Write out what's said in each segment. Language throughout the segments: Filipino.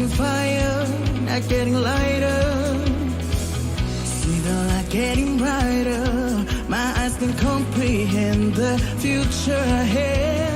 blazing fire, not getting lighter. See the light getting brighter. My eyes can comprehend the future ahead.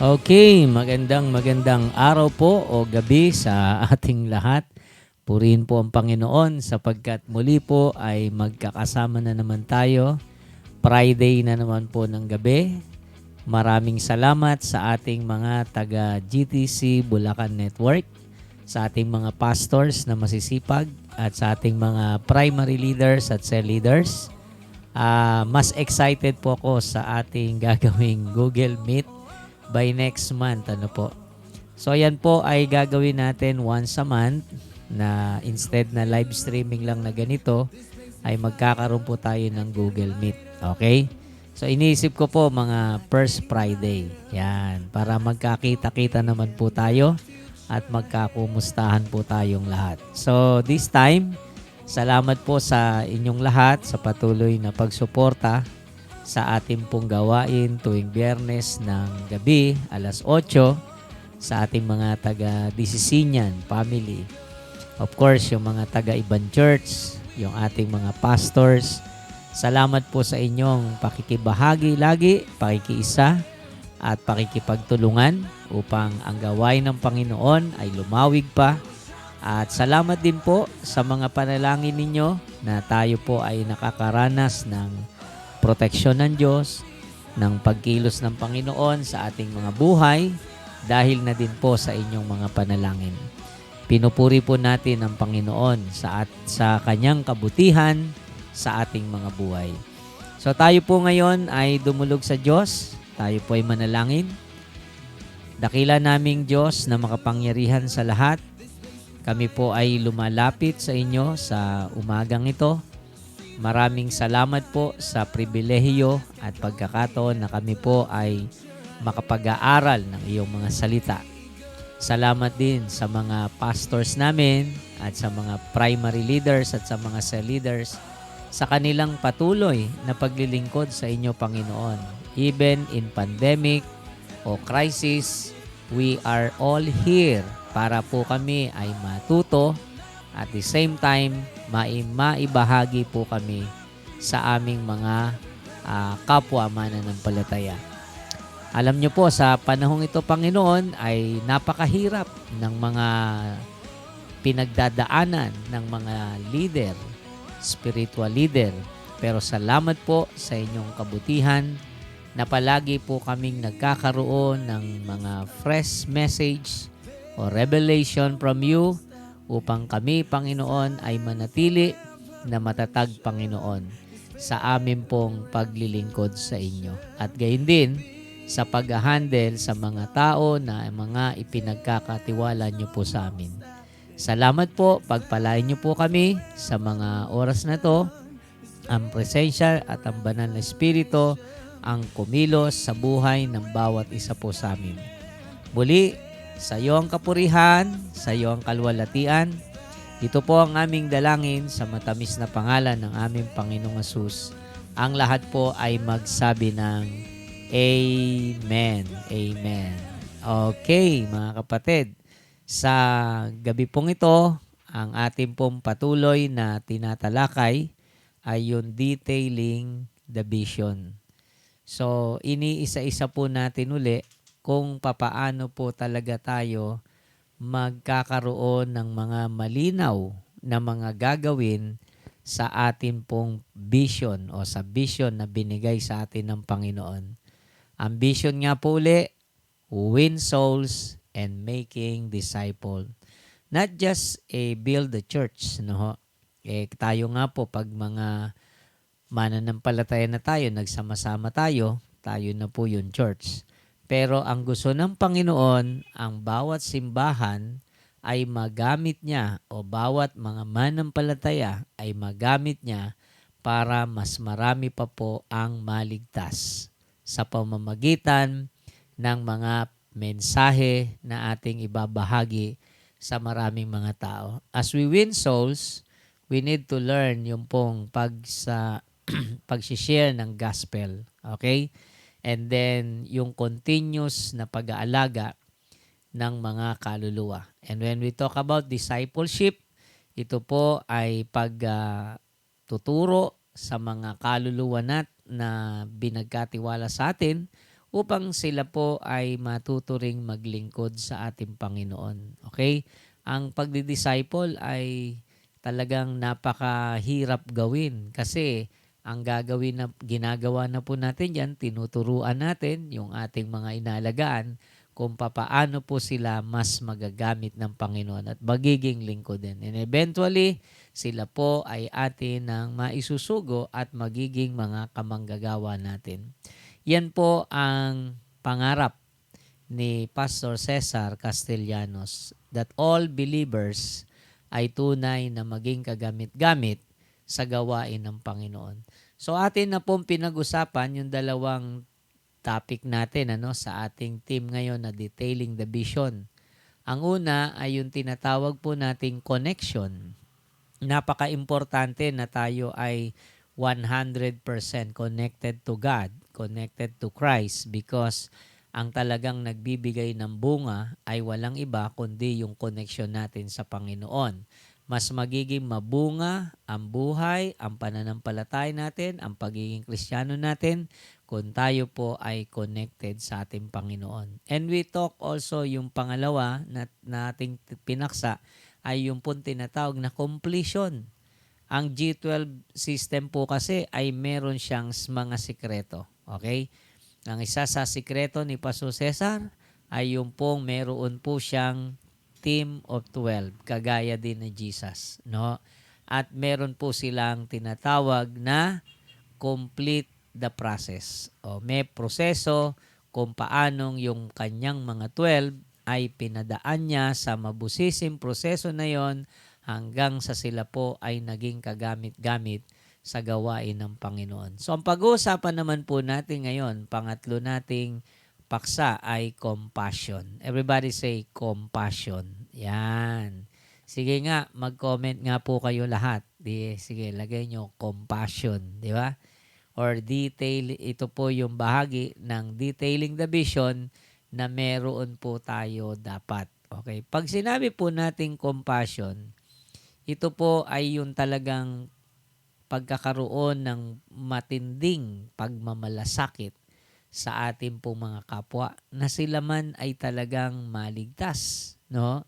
Okay, magandang araw po o gabi sa ating lahat. Purihin po ang Panginoon sapagkat muli po ay magkakasama na naman tayo. Friday na naman po ng gabi. Maraming salamat sa ating mga taga GTC Bulacan Network, sa ating mga pastors na masisipag at sa ating mga primary leaders at cell leaders. Mas excited po ako sa ating gagawing Google Meet by next month. So yan po ay gagawin natin once a month na instead na live streaming lang na ganito, ay magkakaroon po tayo ng Google Meet. Okay? So, iniisip ko po mga first Friday. Yan. Para magkakita-kita naman po tayo at magkakumustahan po tayong lahat. So, this time, salamat po sa inyong lahat sa patuloy na pagsuporta sa ating pong gawain tuwing Biyernes ng gabi, alas 8, sa ating mga taga-Disisinian family. Of course, yung mga taga-Ibang Church, yung ating mga pastors. Salamat po sa inyong pakikibahagi lagi, pakikiisa, at pakikipagtulungan upang ang gawain ng Panginoon ay lumawig pa. At salamat din po sa mga panalangin ninyo na tayo po ay nakakaranas ng proteksyon ng Diyos, ng pagkilos ng Panginoon sa ating mga buhay dahil na din po sa inyong mga panalangin. Pinupuri po natin ang Panginoon sa kanyang kabutihan sa ating mga buhay. So tayo po ngayon ay dumulog sa Diyos. Tayo po ay manalangin. Dakila naming Diyos na makapangyarihan sa lahat, kami po ay lumalapit sa inyo sa umagang ito. Maraming salamat po sa pribilehiyo at pagkakataon na kami po ay makapag-aaral ng iyong mga salita. Salamat din sa mga pastors namin at sa mga primary leaders at sa mga cell leaders sa kanilang patuloy na paglilingkod sa inyo, Panginoon. Even in pandemic o crisis, we are all here para po kami ay matuto at the same time maibahagi po kami sa aming mga kapwa mananampalataya. Alam nyo po, sa panahong ito, Panginoon, ay napakahirap ng mga pinagdadaanan ng mga leader, spiritual leader. Pero salamat po sa inyong kabutihan na palagi po kaming nagkakaroon ng mga fresh message o revelation from you upang kami, Panginoon, ay manatili na matatag, Panginoon, sa amin pong paglilingkod sa inyo. At gayon din, sa pag-handle sa mga tao na mga ipinagkakatiwala nyo po sa amin. Salamat po, pagpalain nyo po kami sa mga oras na to, ang presensya at ang banal na espiritu ang kumilos sa buhay ng bawat isa po sa amin. Muli, sa iyo ang kapurihan, sa iyo ang kalwalatian. Ito po ang aming dalangin sa matamis na pangalan ng aming Panginoong Hesus. Ang lahat po ay magsabi ng Amen. Amen. Okay, mga kapatid. Sa gabi pong ito, ang ating pong patuloy na tinatalakay ay yung detailing the vision. So, iniisa-isa po natin uli kung papaano po talaga tayo magkakaroon ng mga malinaw na mga gagawin sa ating pong vision o sa vision na binigay sa atin ng Panginoon. Ang vision nga po uli, win souls and making disciple. Not just build the church, no? Tayo nga po pag mga mananampalataya na tayo, nagsama-sama tayo na po yung church. Pero ang gusto ng Panginoon, ang bawat simbahan ay magamit niya o bawat mga manampalataya ay magamit niya para mas marami pa po ang maligtas sa pamamagitan ng mga mensahe na ating ibabahagi sa maraming mga tao. As we win souls, we need to learn yung pong pag-share ng gospel. Okay? And then, yung continuous na pag-aalaga ng mga kaluluwa. And when we talk about discipleship, ito po ay pagtuturo sa mga kaluluwa na binagkatiwala sa atin upang sila po ay matuturing maglingkod sa ating Panginoon. Okay? Ang pagdi-disciple ay talagang napakahirap gawin kasi ang ginagawa na po natin yan, tinuturuan natin yung ating mga inalagaan kung papaano po sila mas magagamit ng Panginoon at magiging lingkodin. And eventually, sila po ay atin ng maisusugo at magiging mga kamanggagawa natin. Yan po ang pangarap ni Pastor Cesar Castellanos, that all believers ay tunay na maging kagamit-gamit sa gawain ng Panginoon. So atin na pong pinag-usapan yung dalawang topic natin sa ating team ngayon na detailing the vision. Ang una ay yung tinatawag po nating connection. Napaka-importante na tayo ay 100% connected to God, connected to Christ, because ang talagang nagbibigay ng bunga ay walang iba kundi yung connection natin sa Panginoon. Mas magiging mabunga ang buhay, ang pananampalataya natin, ang pagiging Kristiyano natin kung tayo po ay connected sa ating Panginoon. And we talk also yung pangalawa na ating pinaksa ay yung po tinatawag na completion. Ang G12 system po kasi ay meron siyang mga sikreto. Okay? Ang isa sa sikreto ni Pastor Cesar ay yung pong meron po siyang team of 12, kagaya din ni Jesus. No? At meron po silang tinatawag na complete the process. May proseso kung paanong yung kanyang mga 12 ay pinadaan niya sa mabusising proseso na yon hanggang sa sila po ay naging kagamit-gamit sa gawain ng Panginoon. So ang pag-uusapan naman po natin ngayon, pangatlo nating paksa ay compassion. Everybody say compassion. Yan. Sige nga, mag-comment nga po kayo lahat. Sige, lagay nyo compassion. Di ba? Or detail, ito po yung bahagi ng detailing the vision na meron po tayo dapat. Okay? Pag sinabi po nating compassion, ito po ay yung talagang pagkakaroon ng matinding pagmamalasakit sa ating pong mga kapwa na sila man ay talagang maligtas. No?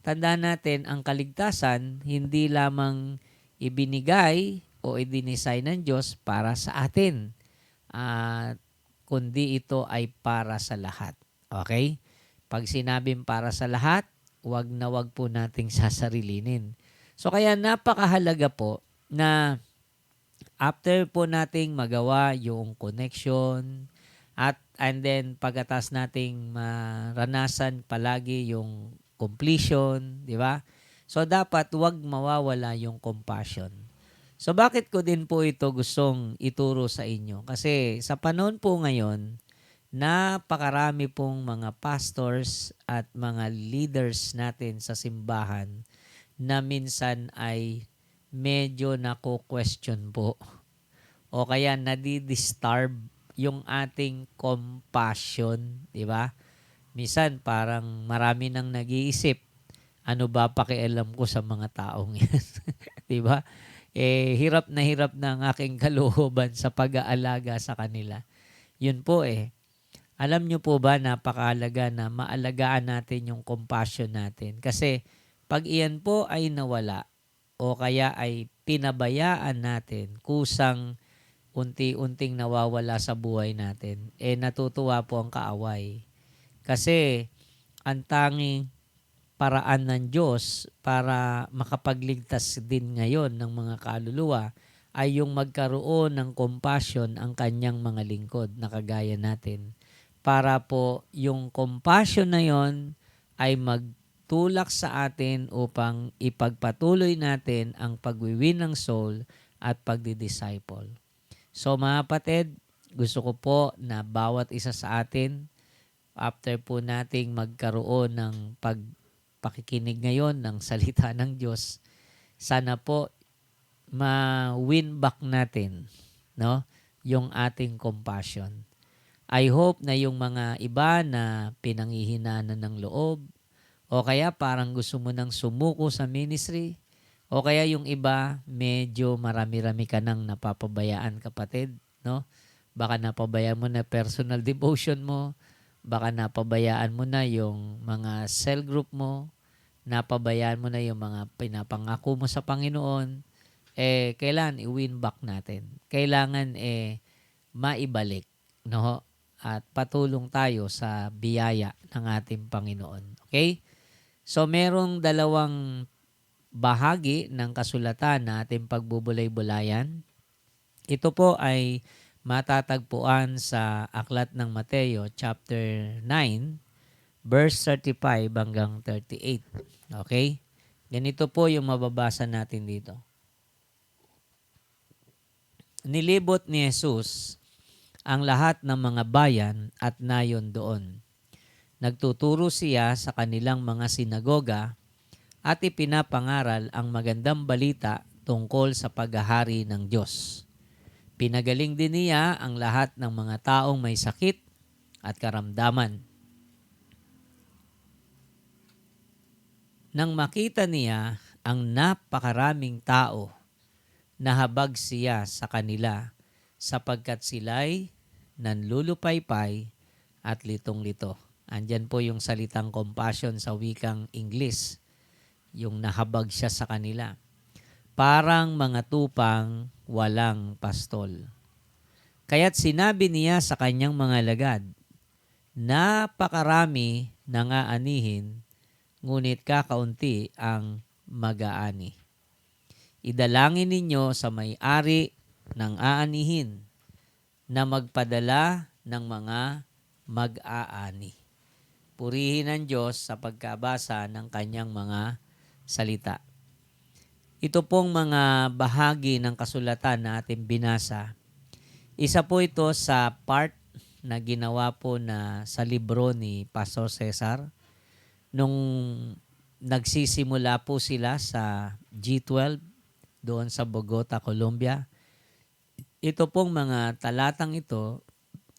Tandaan natin, ang kaligtasan hindi lamang ibinigay o idinesign ng Diyos para sa atin, kundi ito ay para sa lahat. Okay? Pag sinabing para sa lahat, wag na wag po nating sasarilinin. So kaya napakahalaga po na after po nating magawa yung connection and then pagkatas nating maranasan palagi yung completion, di ba? So dapat wag mawawala yung compassion. So bakit ko din po ito gustong ituro sa inyo? Kasi sa panahon po ngayon, napakarami pong mga pastors at mga leaders natin sa simbahan na minsan ay medyo nako-question po o kaya nadidisturb yung ating compassion, di ba? Minsan parang marami nang nag-iisip, ano ba pakialam ko sa mga taong yan? Di ba? Hirap na ang aking kalooban sa pag-aalaga sa kanila. Yun po Alam nyo po ba napakahalaga na maalagaan natin yung compassion natin? Kasi pag iyan po ay nawala o kaya ay pinabayaan natin, kusang unti-unting nawawala sa buhay natin, natutuwa po ang kaaway. Kasi ang tanging paraan ng Diyos para makapagligtas din ngayon ng mga kaluluwa ay yung magkaroon ng compassion ang kanyang mga lingkod na kagaya natin. Para po yung compassion na yon ay magtulak sa atin upang ipagpatuloy natin ang pagwiwin ng soul at pagdi-disciple. So mga kapatid, gusto ko po na bawat isa sa atin, after po nating magkaroon ng pakikinig ngayon ng salita ng Diyos, sana po ma-win back natin, no, yung ating compassion. I hope na yung mga iba na pinanghihinaan ng loob o kaya parang gusto mo nang sumuko sa ministry o kaya yung iba medyo marami-rami ka nang napapabayaan, kapatid, no? Baka napabayaan mo na personal devotion mo, baka napabayaan mo na yung mga cell group mo, napabayaan mo na yung mga pinapangako mo sa Panginoon, kailangan i-win back natin. Kailangan maibalik, no? At patulong tayo sa biyaya ng ating Panginoon. Okay? So merong dalawang bahagi ng kasulatan na ating pagbubulay-bulayan. Ito po ay matatagpuan sa Aklat ng Mateo chapter 9 verse 35 hanggang 38. Okay? Ganito po yung mababasa natin dito. Nilibot ni Jesus ang lahat ng mga bayan at nayon doon. Nagtuturo siya sa kanilang mga sinagoga at ipinapangaral ang magandang balita tungkol sa paghahari ng Diyos. Pinagaling din niya ang lahat ng mga taong may sakit at karamdaman. Nang makita niya ang napakaraming tao, nahabag siya sa kanila sapagkat sila'y nanlulupaypay at litong-lito. Andyan po yung salitang compassion sa wikang Ingles, yung nahabag siya sa kanila. Parang mga tupang walang pastol. Kaya't sinabi niya sa kanyang mga alagad, napakarami nang aanihin, ngunit kakaunti ang mag-aani. Idalangin ninyo sa may-ari ng aanihin na magpadala ng mga mag-aani. Purihin ang Diyos sa pagkabasa ng kanyang mga salita. Ito pong mga bahagi ng kasulatan na ating binasa. Isa po ito sa part na ginawa po na sa libro ni Pastor Cesar nung nagsisimula po sila sa G12 doon sa Bogota, Colombia. Ito pong mga talatang ito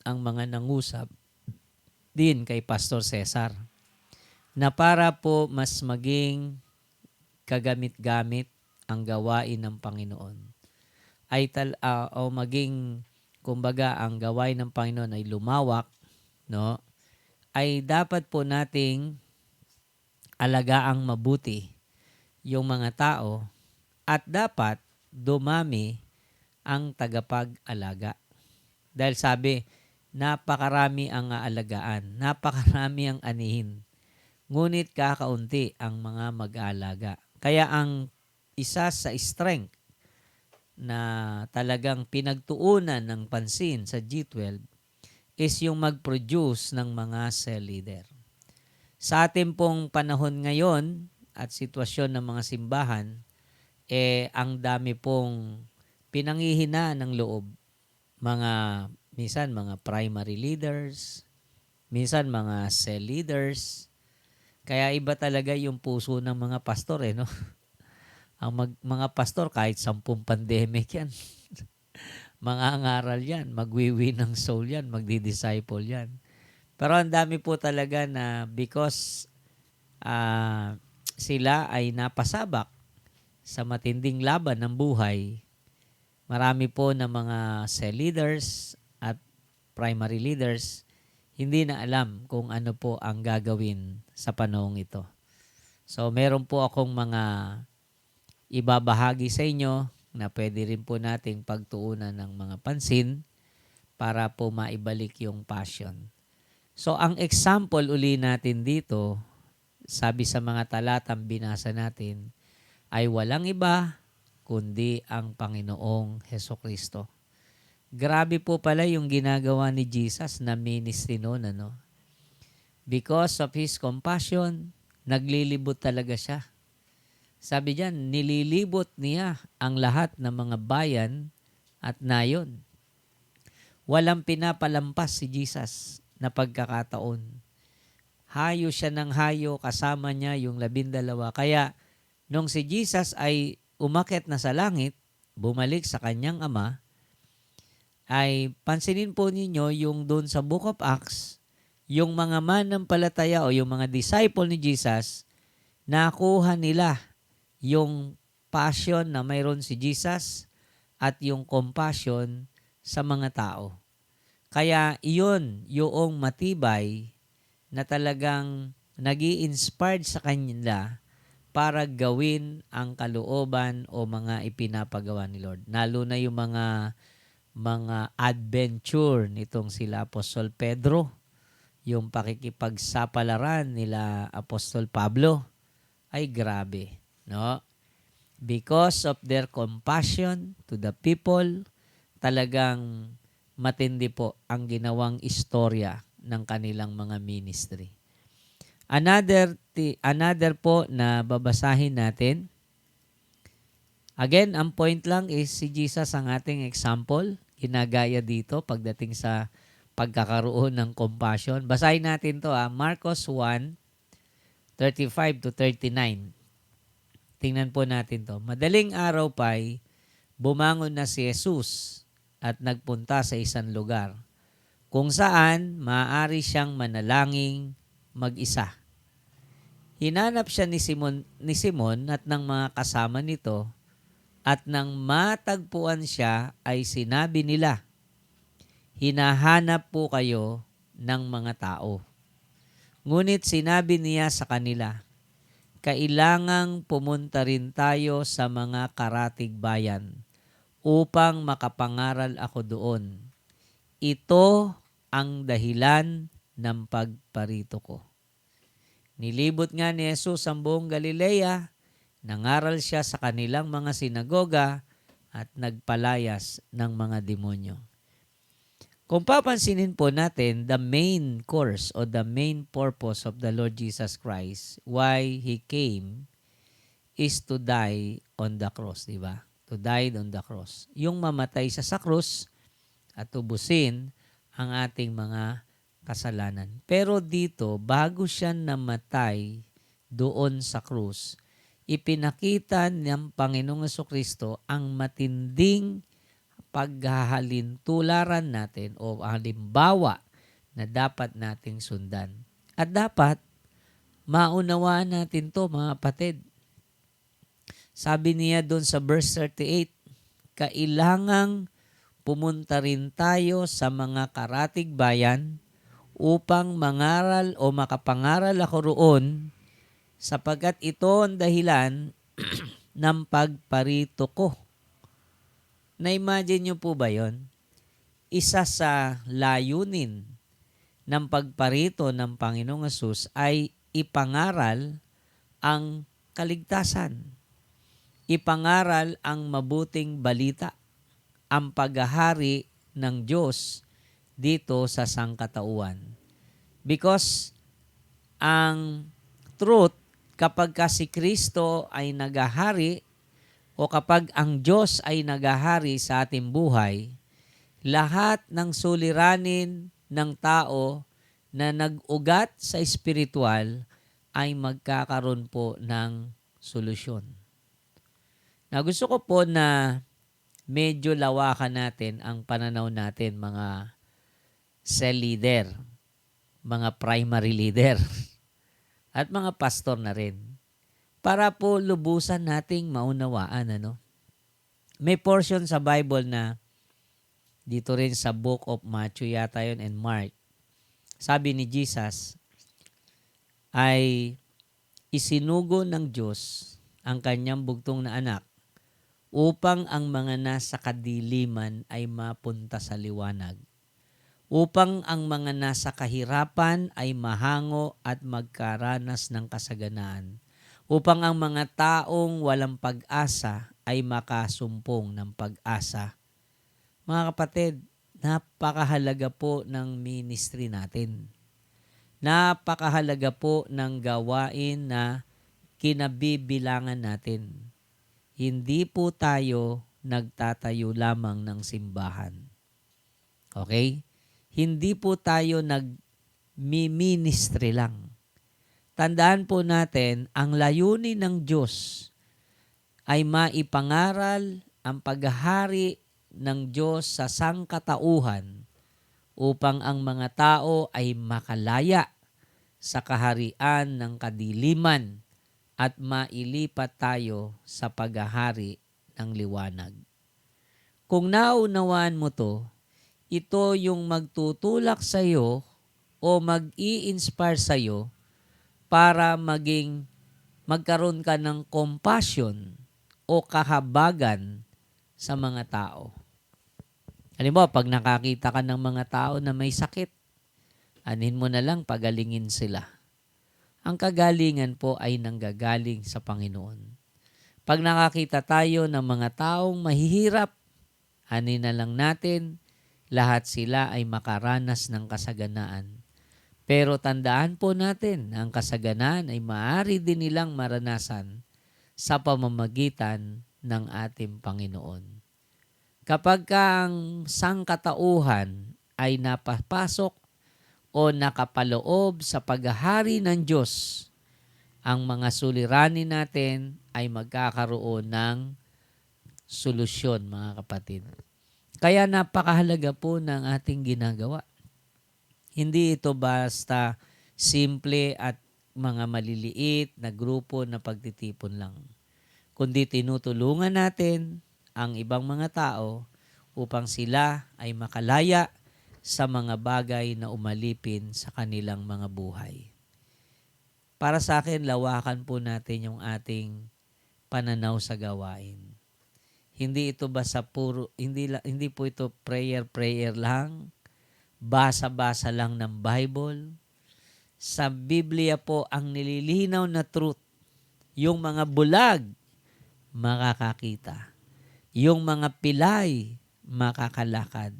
ang mga nangusap din kay Pastor Cesar na para po mas maging kagamit-gamit ang gawain ng Panginoon o maging kumbaga ang gawain ng Panginoon ay lumawak, no? Ay dapat po nating alagaang mabuti yung mga tao at dapat dumami ang tagapag-alaga. Dahil sabi, napakarami ang aalagaan, napakarami ang anihin, ngunit kakaunti ang mga mag-aalaga. Kaya ang isa sa strength na talagang pinagtuunan ng pansin sa G12 is yung mag-produce ng mga cell leader. Sa ating pong panahon ngayon at sitwasyon ng mga simbahan, ang dami pong pinanghihina ng loob. Minsan mga primary leaders, minsan mga cell leaders. Kaya iba talaga yung puso ng mga pastor, no? Ang mga pastor, kahit 10 pandemic yan. Mga angaral yan, magwiwi ng soul yan, magdi-disciple yan. Pero ang dami po talaga na because sila ay napasabak sa matinding laban ng buhay, marami po na mga cell leaders at primary leaders hindi na alam kung ano po ang gagawin sa panahong ito. So meron po akong mga ibabahagi sa inyo na pwede rin po nating pagtuunan ng mga pansin para po maibalik yung passion. So ang example uli natin dito, sabi sa mga talatang binasa natin, ay walang iba kundi ang Panginoong Hesukristo. Grabe po pala yung ginagawa ni Jesus na ministry noon, ano? Because of His compassion, naglilibot talaga siya. Sabi diyan, nililibot niya ang lahat ng mga bayan at nayon. Walang pinapalampas si Jesus na pagkakataon. Hayo siya ng hayo, kasama niya yung 12. Kaya nung si Jesus ay umakyat na sa langit, bumalik sa kanyang Ama, ay pansinin po ninyo yung doon sa Book of Acts, yung mga manampalataya o yung mga disciple ni Jesus, nakuha nila yung passion na mayroon si Jesus at yung compassion sa mga tao. Kaya iyon yung matibay na talagang nag-i-inspired sa kanila para gawin ang kalooban o mga ipinapagawa ni Lord. Lalo na yung mga adventure nitong sila Apostol Pedro, yung pakikipagsapalaran nila Apostol Pablo, ay grabe. No? Because of their compassion to the people, talagang matindi po ang ginawang istorya ng kanilang mga ministry. Another po na babasahin natin. Again, ang point lang is si Jesus ang ating example. Ginagaya dito pagdating sa pagkakaroon ng compassion. Basahin natin to Marcos 1:35 to 39. Tingnan po natin to. Madaling araw pa'y bumangon na si Jesus at nagpunta sa isang lugar kung saan maaari siyang manalangin mag-isa. Hinanap siya ni Simon at ng mga kasama nito, at nang matagpuan siya ay sinabi nila, "Hinahanap po kayo ng mga tao." Ngunit sinabi niya sa kanila, "Kailangang pumunta rin tayo sa mga karatig bayan upang makapangaral ako doon. Ito ang dahilan ng pagparito ko." Nilibot nga ni Jesus ang buong Galilea, nangaral siya sa kanilang mga sinagoga at nagpalayas ng mga demonyo. Kung papansinin po natin, the main course or the main purpose of the Lord Jesus Christ, why He came, is to die on the cross, di ba? To die on the cross. Yung mamatay siya sa krus at tubusin ang ating mga kasalanan. Pero dito, bago siya namatay doon sa krus, ipinakita ng Panginoong Jesucristo ang matinding paghahalintularan natin o halimbawa na dapat nating sundan. At dapat maunawaan natin to, mga kapatid. Sabi niya doon sa verse 38, kailangang pumunta rin tayo sa mga karatig bayan upang mangaral o makapangaral ako roon, sapagkat ito ang dahilan ng pagparito ko. Na-imagine nyo po ba yon? Isa sa layunin ng pagparito ng Panginoong Hesus ay ipangaral ang kaligtasan. Ipangaral ang mabuting balita, ang paghahari ng Diyos dito sa sangkatauhan. Because ang truth, kapag si Kristo ay naghahari o kapag ang Diyos ay naghahari sa ating buhay, lahat ng suliranin ng tao na nag-ugat sa espiritual ay magkakaroon po ng solusyon. Na gusto ko po na medyo lawakan natin ang pananaw natin, mga cell leader, mga primary leader, at mga pastor na rin, para po lubusan nating maunawaan. May portion sa Bible na dito rin sa book of Matthew yata yun and Mark. Sabi ni Jesus ay isinugo ng Diyos ang kanyang bugtong na anak upang ang mga nasa kadiliman ay mapunta sa liwanag, upang ang mga nasa kahirapan ay mahango at magkaranas ng kasaganaan, upang ang mga taong walang pag-asa ay makasumpong ng pag-asa. Mga kapatid, napakahalaga po ng ministry natin. Napakahalaga po ng gawain na kinabibilangan natin. Hindi po tayo nagtatayo lamang ng simbahan. Okay? Hindi po tayo nag-ministry lang. Tandaan po natin, ang layunin ng Diyos ay maipangaral ang paghahari ng Diyos sa sangkatauhan upang ang mga tao ay makalaya sa kaharian ng kadiliman at mailipat tayo sa paghahari ng liwanag. Kung naunawaan mo to, ito yung magtutulak sa iyo o mag-i-inspire sa iyo para magkaroon ka ng compassion o kahabagan sa mga tao. Halimbawa, pag nakakita ka ng mga tao na may sakit, anin mo na lang pagalingin sila. Ang kagalingan po ay nanggagaling sa Panginoon. Pag nakakita tayo ng mga taong mahihirap, anin na lang natin, lahat sila ay makaranas ng kasaganaan. Pero tandaan po natin na ang kasaganaan ay maaari din nilang maranasan sa pamamagitan ng ating Panginoon. Kapag ang sangkatauhan ay napapasok o nakapaloob sa paghahari ng Diyos, ang mga suliranin natin ay magkakaroon ng solusyon, mga kapatid. Kaya napakahalaga po ng ating ginagawa. Hindi ito basta simple at mga maliliit na grupo na pagtitipon lang, kundi tinutulungan natin ang ibang mga tao upang sila ay makalaya sa mga bagay na umalipin sa kanilang mga buhay. Para sa akin, lawakan po natin yung ating pananaw sa gawain. Hindi ito basta hindi po ito prayer lang, basa-basa lang ng Bible. Sa Biblia po ang nililinaw na truth. Yung mga bulag, makakakita. Yung mga pilay, makakalakad.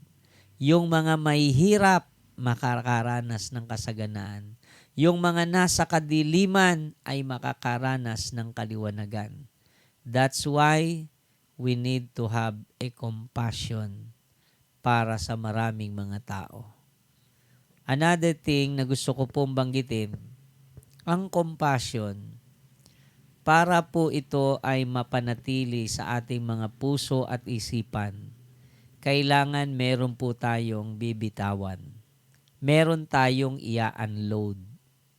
Yung mga mahihirap, makakaranas ng kasaganaan. Yung mga nasa kadiliman ay makakaranas ng kaliwanagan. That's why we need to have a compassion para sa maraming mga tao. Another thing na gusto ko pong banggitin, ang compassion, para po ito ay mapanatili sa ating mga puso at isipan, kailangan meron po tayong bibitawan. Meron tayong ia-unload,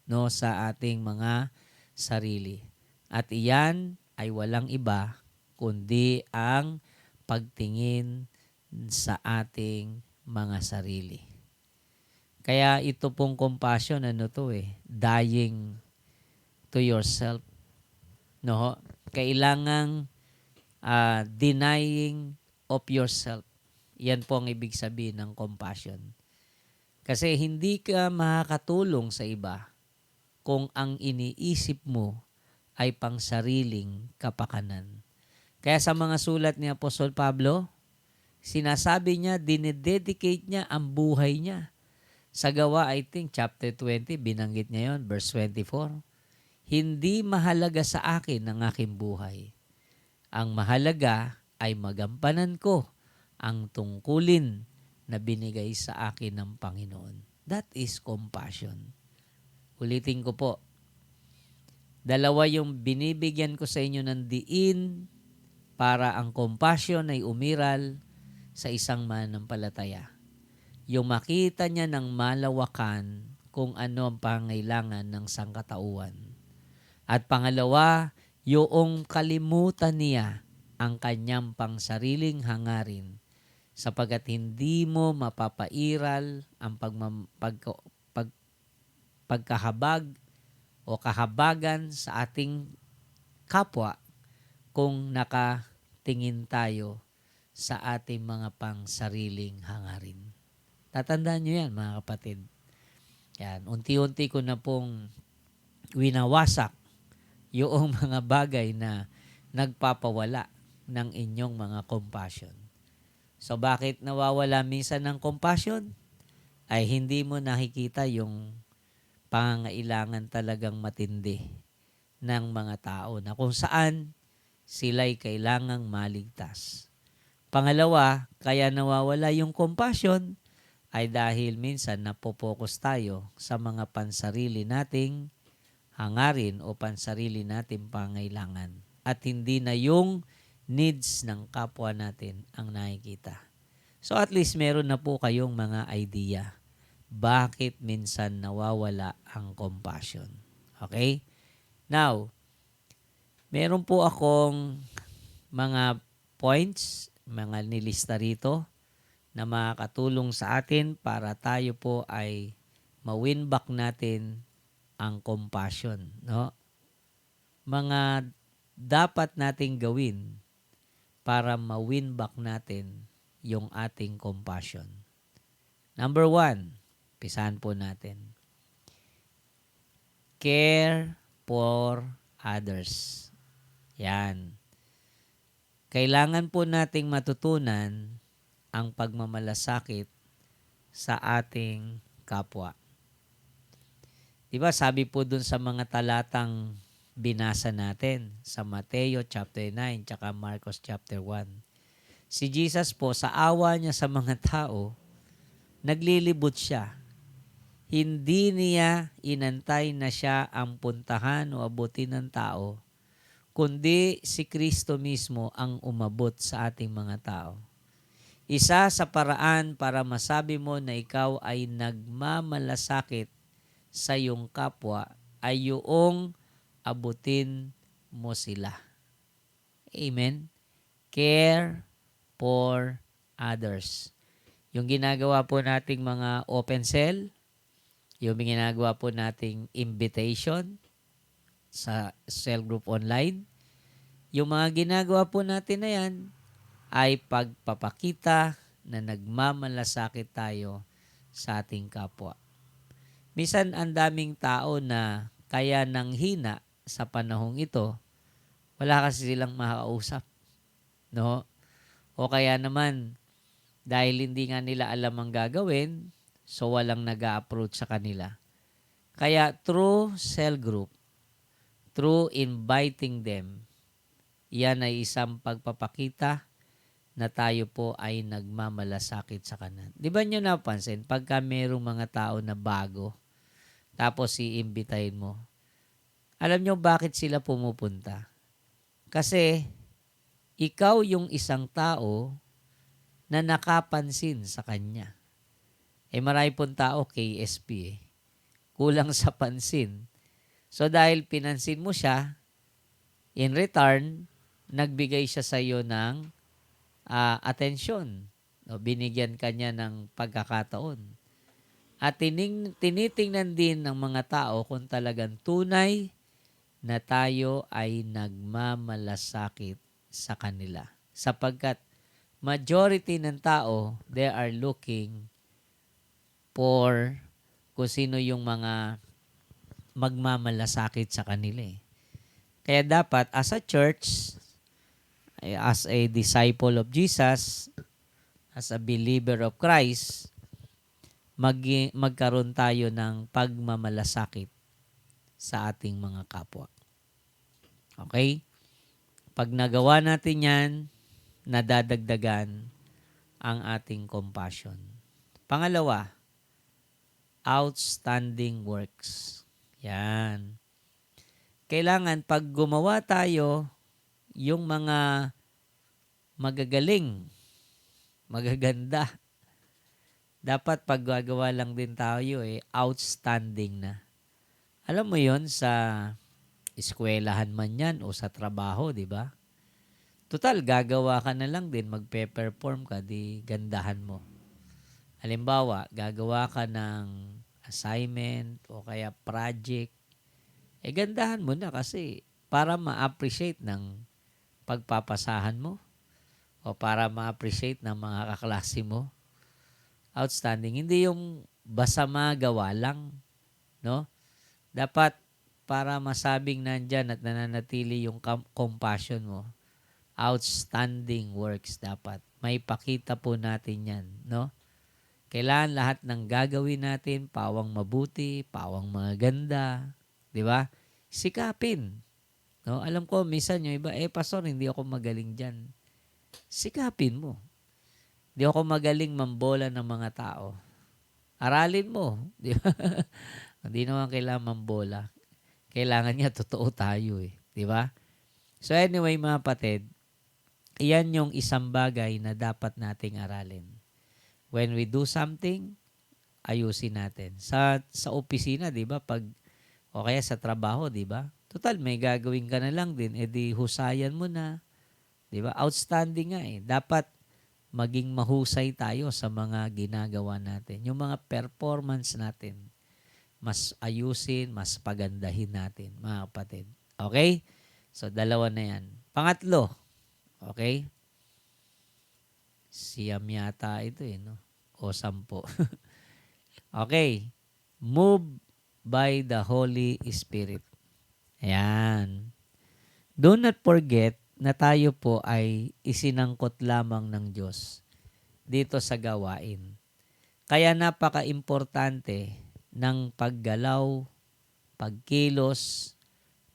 no, sa ating mga sarili. At iyan ay walang iba kundi ang pagtingin sa ating mga sarili. Kaya ito pong compassion, dying to yourself. No? Kailangang denying of yourself. Yan po ang ibig sabihin ng compassion. Kasi hindi ka makakatulong sa iba kung ang iniisip mo ay pangsariling kapakanan. Kaya sa mga sulat ni Apostol Pablo, sinasabi niya, dinededicate niya ang buhay niya. Sa Gawa, I think, chapter 20, binanggit niya yon, verse 24. Hindi mahalaga sa akin ang aking buhay. Ang mahalaga ay magampanan ko ang tungkulin na binigay sa akin ng Panginoon. That is compassion. Ulitin ko po. Dalawa yung binibigyan ko sa inyo ng diin para ang compassion ay umiral sa isang mananampalataya. Yung makita niya ng malawakan kung ano ang pangailangan ng sangkatauhan. At pangalawa, yung kalimutan niya ang kanyang pangsariling hangarin sapagkat hindi mo mapapairal ang pagkahabag o kahabagan sa ating kapwa kung nakatingin tayo sa ating mga pangsariling hangarin. Tatandaan nyo yan, mga kapatid. Yan, unti-unti ko na pong winawasak yung mga bagay na nagpapawala ng inyong mga compassion. So bakit nawawala minsan ng compassion? Ay hindi mo nakikita yung pangangailangan talagang matindi ng mga tao na kung saan sila'y kailangang maligtas. Pangalawa, kaya nawawala yung compassion ay dahil minsan napopokus tayo sa mga pansarili nating hangarin o pansarili nating pangailangan at hindi na yung needs ng kapwa natin ang nakikita. So at least meron na po kayong mga idea bakit minsan nawawala ang compassion. Okay? Now, meron po akong mga points, mga nilista rito na makakatulong sa atin para tayo po ay ma-win back natin ang compassion, no? Mga dapat nating gawin para ma-win back natin yung ating compassion. Number 1, pisahan po natin. Care for others. Yan. Kailangan po nating matutunan ang pagmamalasakit sa ating kapwa. Diba sabi po dun sa mga talatang binasa natin sa Mateo chapter 9 tsaka Marcos chapter 1. Si Jesus po sa awa niya sa mga tao, naglilibot siya. Hindi niya inantay na siya ang puntahan o abutin ng tao, kundi si Kristo mismo ang umabot sa ating mga tao. Isa sa paraan para masabi mo na ikaw ay nagmamalasakit sa iyong kapwa ay yung abutin mo sila. Amen? Care for others. Yung ginagawa po nating mga open cell, yung ginagawa po nating invitation sa cell group online, yung mga ginagawa po natin na yan ay pagpapakita na nagmamalasakit tayo sa ating kapwa. Minsan ang daming tao na kaya nang hina sa panahong ito, wala kasi silang makakausap. No? O kaya naman, dahil hindi nga nila alam ang gagawin, so walang nag-a-approach sa kanila. Kaya through cell group, through inviting them, yan ay isang pagpapakita na tayo po ay nagmamalasakit sa kanan. Di ba nyo napansin, pagka mayroong mga tao na bago, tapos i-imbitahin mo, alam nyo bakit sila pumupunta? Kasi ikaw yung isang tao na nakapansin sa kanya. Marami pong tao KSP kulang sa pansin. So dahil pinansin mo siya, in return, nagbigay siya sa iyo ng atensyon. No, binigyan ka niya ng pagkakataon. At tinitingnan din ng mga tao kung talagang tunay na tayo ay nagmamalasakit sa kanila. Sapagkat majority ng tao, they are looking for kung sino yung mga magmamalasakit sa kanila. Kaya dapat as a church, as a disciple of Jesus, as a believer of Christ, magkaroon tayo ng pagmamalasakit sa ating mga kapwa. Okay? Pag nagawa natin yan, nadadagdagan ang ating compassion. Pangalawa, outstanding works. Yan. Kailangan pag gumawa tayo, yung mga magagaling, magaganda, dapat pag gagawa lang din tayo outstanding na. Alam mo yon sa eskwelahan man yan o sa trabaho, di ba? Total, gagawa ka na lang din, magpe-perform ka, di gandahan mo. Halimbawa, gagawa ka ng assignment o kaya project, gandahan mo na kasi para ma-appreciate ng pagpapasahan mo o para ma-appreciate ng mga kaklase mo. Outstanding. Hindi yung basta magawa lang, no? Dapat para masabing nandyan at nananatili yung compassion mo, outstanding works dapat. May pakita po natin yan, no? Kailangan lahat ng gagawin natin, pawang mabuti, pawang maganda, di ba? Sikapin. No? Alam ko, minsan yung iba, pastor, hindi ako magaling dyan. Sikapin mo. Hindi ako magaling mambola ng mga tao. Aralin mo. Di ba? Hindi naman kailangan mambola. Kailangan niya, totoo tayo Di ba? So anyway, mga kapatid, iyan yung isang bagay na dapat nating aralin. When we do something, ayusin natin. Sa opisina, di ba? O kaya sa trabaho, di ba? Total, may gagawin ka na lang din. Di husayan mo na. Di ba? Outstanding nga Dapat maging mahusay tayo sa mga ginagawa natin. Yung mga performance natin, mas ayusin, mas pagandahin natin, mga kapatid. Okay? So, dalawa na yan. Pangatlo, okay? Siyam yata ito no? O 10. Okay. Move by the Holy Spirit. Ayan. Do not forget na tayo po ay isinangkot lamang ng Diyos dito sa gawain. Kaya napaka-importante ng paggalaw pagkilos,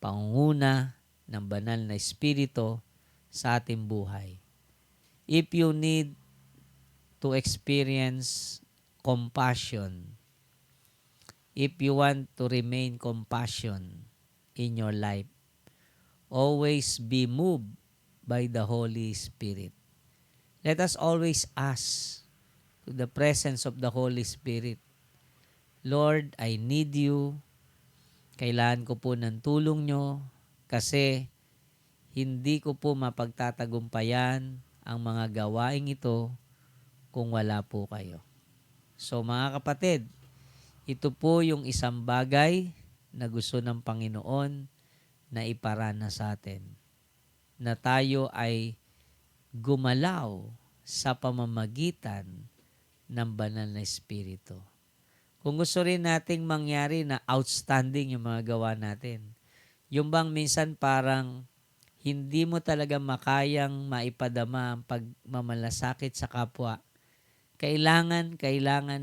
pangunguna ng banal na Espiritu sa ating buhay. If you need to experience compassion, if you want to remain compassion in your life, always be moved by the Holy Spirit. Let us always ask to the presence of the Holy Spirit, Lord, I need you. Kailangan ko po ng tulong nyo kasi hindi ko po mapagtatagumpayan ang mga gawaing ito kung wala po kayo. So mga kapatid, ito po yung isang bagay na gusto ng Panginoon na iparana sa atin. Na tayo ay gumalaw sa pamamagitan ng banal na Espiritu. Kung gusto rin nating mangyari na outstanding yung mga gawa natin, yung bang minsan parang hindi mo talaga makayang maipadama ang pagmamalasakit sa kapwa, kailangan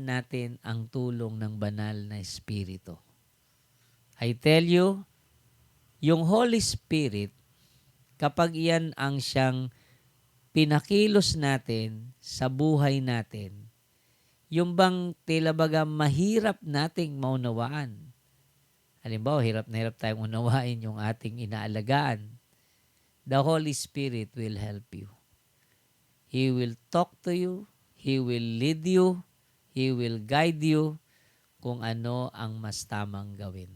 natin ang tulong ng banal na Espiritu. I tell you, yung Holy Spirit, kapag iyan ang siyang pinakilos natin sa buhay natin, yung bang tila baga mahirap nating maunawaan. Halimbawa, hirap na hirap tayong unawain yung ating inaalagaan. The Holy Spirit will help you. He will talk to you. He will lead you. He will guide you kung ano ang mas tamang gawin.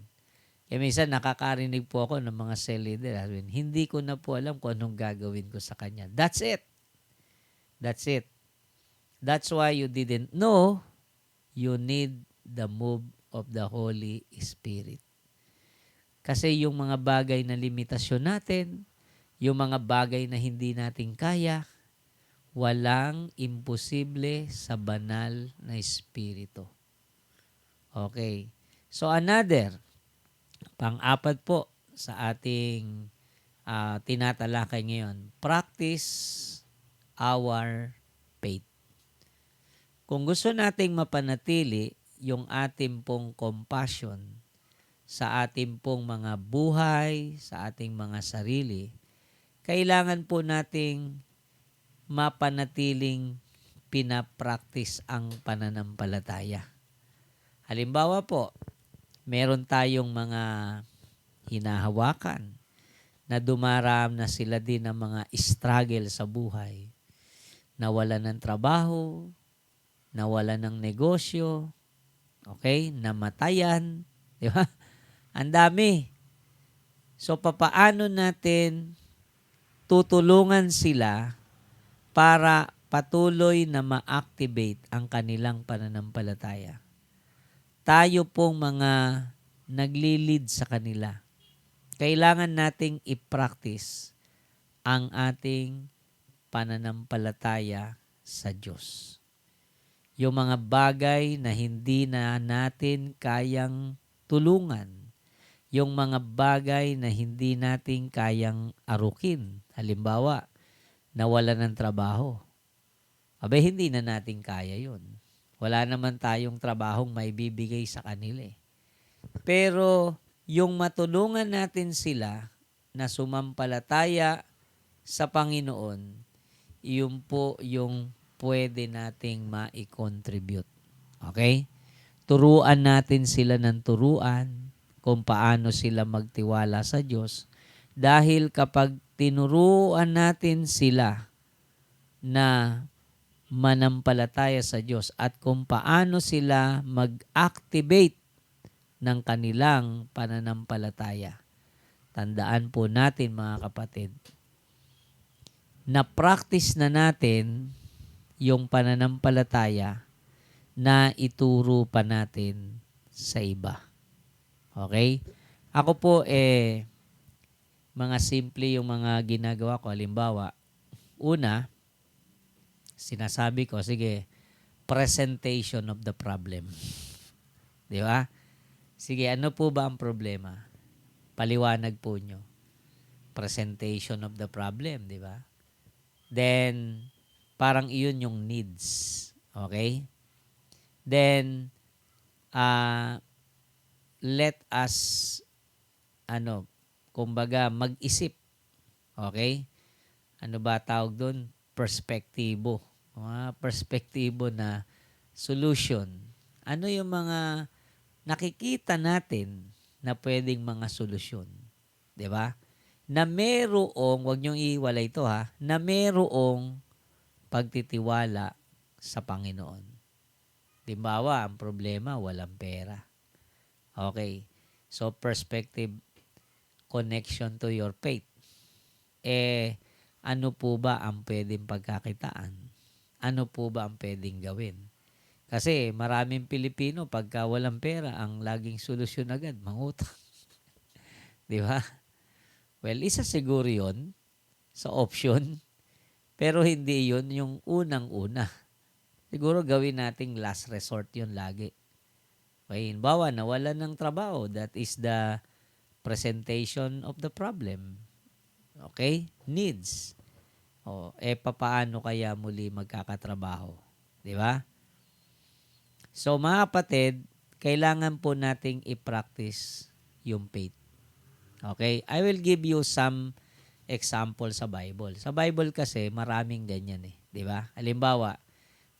Kaya minsan nakakarinig po ako ng mga cell leader. Hindi ko na po alam kung anong gagawin ko sa kanya. That's it. That's it. That's why you didn't know you need the move of the Holy Spirit. Kasi yung mga bagay na limitasyon natin, yung mga bagay na hindi natin kaya, walang imposible sa banal na Espiritu. Okay. So another, pang-apat po sa ating tinatalakay ngayon, practice our faith. Kung gusto nating mapanatili yung ating pong compassion sa ating pong mga buhay, sa ating mga sarili, kailangan po nating mapanatiling pinapractice ang pananampalataya. Halimbawa po, meron tayong mga hinahawakan na dumaram na sila din ng mga struggle sa buhay. Nawalan ng trabaho, nawalan ng negosyo, okay? Namatayan, di ba? Ang dami. So, papaano natin tutulungan sila para patuloy na ma-activate ang kanilang pananampalataya? Tayo pong mga nagli-lead sa kanila. Kailangan nating i-practice ang ating pananampalataya sa Diyos. Yung mga bagay na hindi na natin kayang tulungan. Yung mga bagay na hindi natin kayang arukin. Halimbawa, nawalan ng trabaho. Abay, hindi na natin kaya yun. Wala naman tayong trabahong may bibigay sa kanila. Pero yung matulungan natin sila na sumampalataya sa Panginoon, yun po yung pwede nating ma-contribute. Okay? Turuan natin sila ng turuan kung paano sila magtiwala sa Diyos. Dahil kapag tinuruan natin sila na manampalataya sa Diyos at kung paano sila mag-activate ng kanilang pananampalataya. Tandaan po natin mga kapatid, na practice na natin yung pananampalataya na ituro pa natin sa iba. Okay? Ako po mga simple yung mga ginagawa ko. Halimbawa, una, sinasabi ko, sige, presentation of the problem. Di ba? Sige, ano po ba ang problema? Paliwanag po nyo. Presentation of the problem, di ba? Then, parang iyon yung needs. Okay? Then, let us, ano, kumbaga, mag-isip. Okay? Ano ba tawag doon? Perspektibo. Mga perspektibo na solution. Ano yung mga nakikita natin na pwedeng mga solusyon? 'Di ba? Na merong, wag niyong ihiwalay ito ha, na merong pagtitiwala sa Panginoon. Halimbawa, ang problema, walang pera. Okay. So, perspective, connection to your faith. Ano po ba ang pwedeng pagkakitaan? Ano po ba ang pwedeng gawin? Kasi maraming Pilipino, pagka walang pera, ang laging solusyon agad, mangutang. Di ba? Well, isa siguro yun sa option, pero hindi yun yung unang-una. Siguro gawin nating last resort yun lagi. Okay, bawa nawalan ng trabaho, that is the presentation of the problem. Okay? Needs. Papaano kaya muli magkakatrabaho? Di ba? So, mga kapatid, kailangan po nating i-practice yung faith. Okay? I will give you some example sa Bible. Sa Bible kasi, maraming ganyan eh. Di ba? Halimbawa,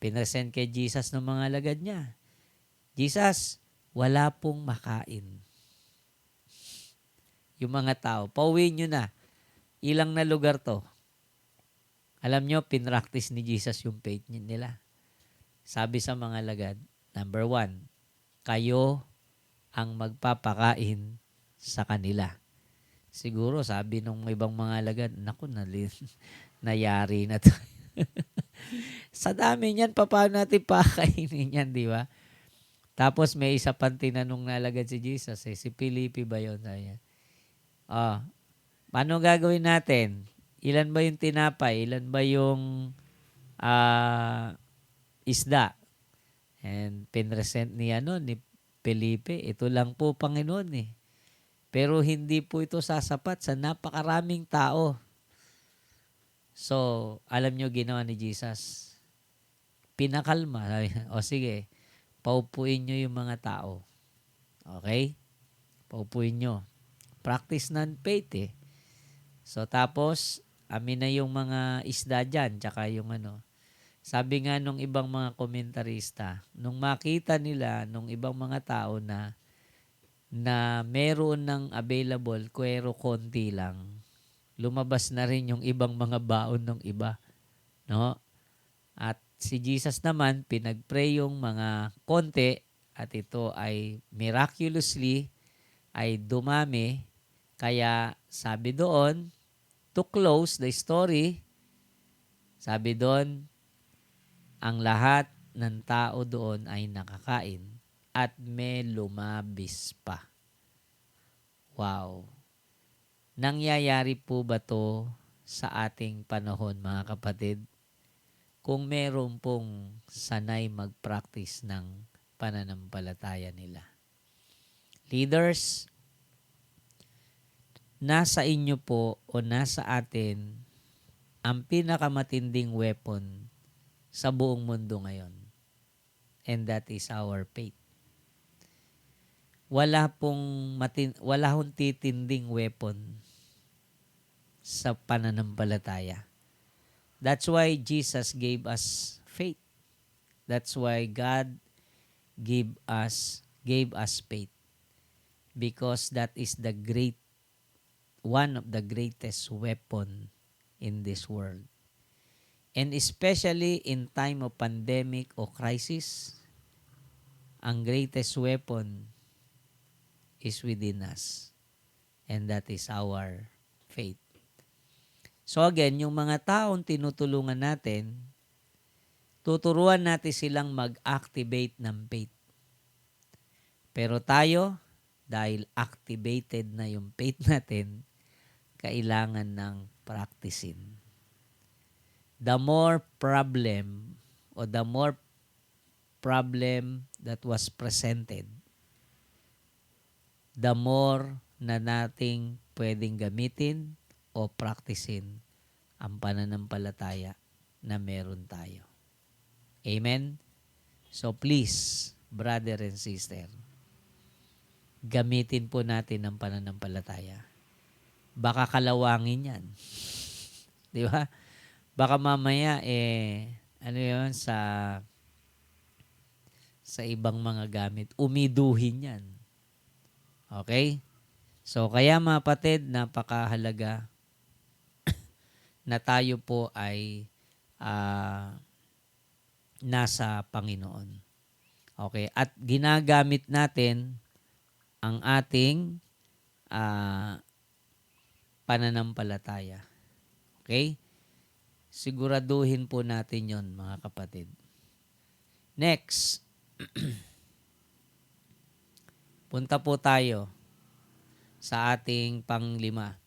pinresent kay Jesus ng mga alagad niya. Jesus, wala pong makain. Yung mga tao, pauwi nyo na. Ilang na lugar to? Alam nyo, pinractice ni Jesus yung faith nila. Sabi sa mga alagad, number 1, kayo ang magpapakain sa kanila. Siguro, sabi nung ibang mga alagad, naku, nayari na to. Sa dami niyan, paano natin pakainin yan, di ba? Tapos may isa pang tinanong na alagad si Jesus, si Felipe ba yun? Paano gagawin natin? Ilan ba yung tinapay? Ilan ba yung isda? And pinresent ni Felipe, ito lang po Panginoon eh. Pero hindi po ito sasapat sa napakaraming tao. So, alam nyo ginawa ni Jesus? Pinakalma. O sige, paupuin nyo yung mga tao. Okay? Paupuin nyo. Practice ng faith eh. So, tapos, amin na yung mga isda dyan, tsaka yung Sabi nga nung ibang mga komentarista, nung makita nila, nung ibang mga tao na meron ng available, kwero konti lang, lumabas na rin yung ibang mga baon ng iba. No? At si Jesus naman, pinag-pray yung mga konti at ito ay miraculously ay dumami. Kaya sabi doon, to close the story, sabi doon, ang lahat ng tao doon ay nakakain at may lumabis pa. Wow. Nangyayari po ba to sa ating panahon, mga kapatid? Kung meron pong sanay mag-practice ng pananampalataya nila. Leaders, nasa inyo po o nasa atin ang pinakamatinding weapon sa buong mundo ngayon. And that is our faith. Wala hong titinding weapon sa pananampalataya. That's why Jesus gave us faith. That's why God gave us faith. Because that is one of the greatest weapon in this world. And especially in time of pandemic o crisis, ang greatest weapon is within us. And that is our faith. So again, yung mga taong tinutulungan natin, tuturuan natin silang mag-activate ng faith. Pero tayo, dahil activated na yung faith natin, kailangan ng practicing. The more problem that was presented, the more na nating pwedeng gamitin o practicein ang pananampalataya na meron tayo. Amen? So please, brother and sister, gamitin po natin ang pananampalataya. Baka kalawangin yan. Di ba? Baka mamaya, ano yun, sa ibang mga gamit, umiduhin yan. Okay? So, kaya mga kapatid, napakahalaga na tayo po ay nasa Panginoon. Okay? At ginagamit natin ang ating pananampalataya. Okay? Siguraduhin po natin yon, mga kapatid. Next. Punta po tayo sa ating panglima.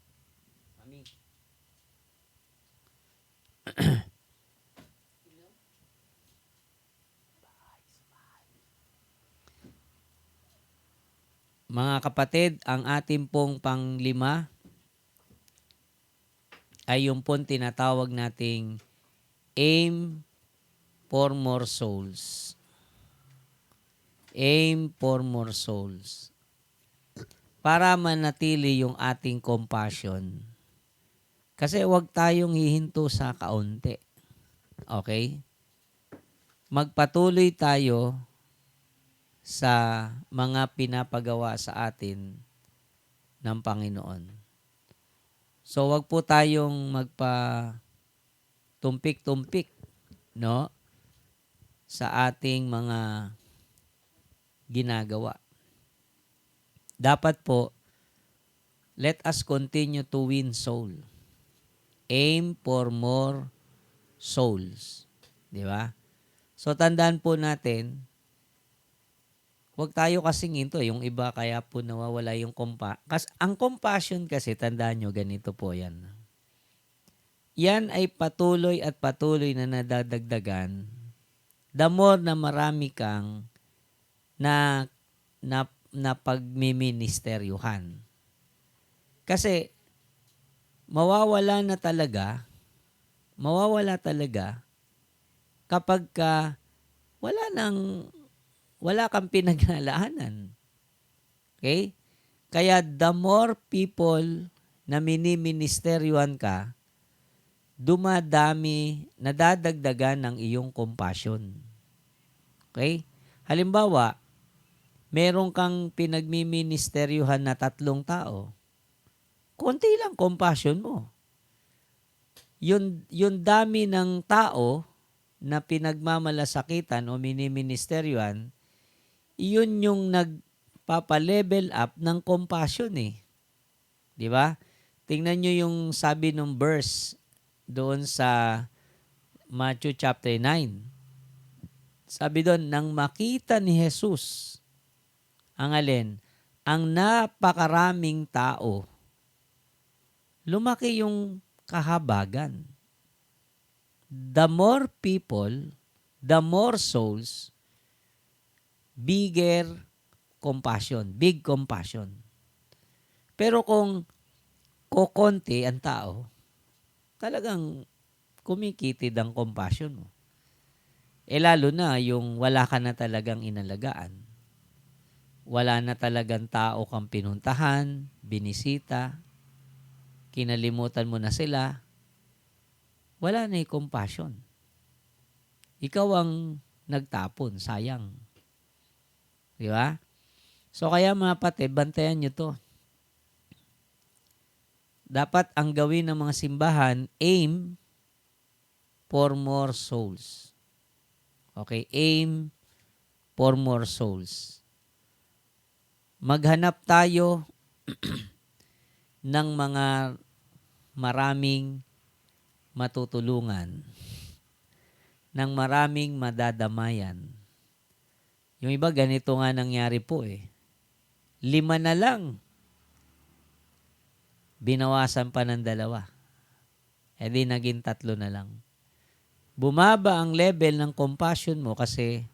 Mga kapatid, ang ating pong panglima ay yung pong tinatawag nating aim for more souls. Aim for more souls. Para manatili yung ating compassion. Kasi huwag tayong hihinto sa kaunti. Okay? Magpatuloy tayo sa mga pinapagawa sa atin ng Panginoon. So wag po tayong magpa-tumpik-tumpik, no, sa ating mga ginagawa. Dapat po, let us continue to win soul. Aim for more souls. Di ba? So tandaan po natin, huwag tayo kasing ito. Yung iba kaya po nawawala yung ang compassion kasi, tandaan nyo, ganito po yan. Yan ay patuloy at patuloy na nadadagdagan. The more na marami kang na pagmiministeryuhan. Kasi mawawala talaga kapag wala kang pinaglalaanan. Okay? Kaya the more people na miniministeryuhan ka, dumadami, nadadagdagan ng iyong compassion. Okay? Halimbawa, meron kang pinagmiministeryuhan na 3 tao. Konti lang compassion mo. Yung dami ng tao na pinagmamalasakitan o miniministeryuhan, iyon yung nagpapa-level up ng compassion eh. Di ba? Tingnan nyo yung sabi ng verse doon sa Matthew chapter 9. Sabi doon, nang makita ni Jesus, ang alin? Ang napakaraming tao, lumaki yung kahabagan. The more people, the more souls, bigger compassion, big compassion. Pero kung kokonti ang tao, talagang kumikitid ang compassion mo. Lalo na yung wala ka na talagang inalagaan. Wala na talagang tao kang pinuntahan, binisita, kinalimutan mo na sila. Wala na yung compassion. Ikaw ang nagtapon, sayang. Di ba? So kaya mga kapatid, bantayan nyo to. Dapat ang gawin ng mga simbahan, aim for more souls. Okay? Aim for more souls. Maghanap tayo ng mga maraming matutulungan, ng maraming madadamayan. Yung iba, ganito nga nangyari po eh. 5 na lang. Binawasan pa ng 2. E di naging 3 na lang. Bumaba ang level ng compassion mo kasi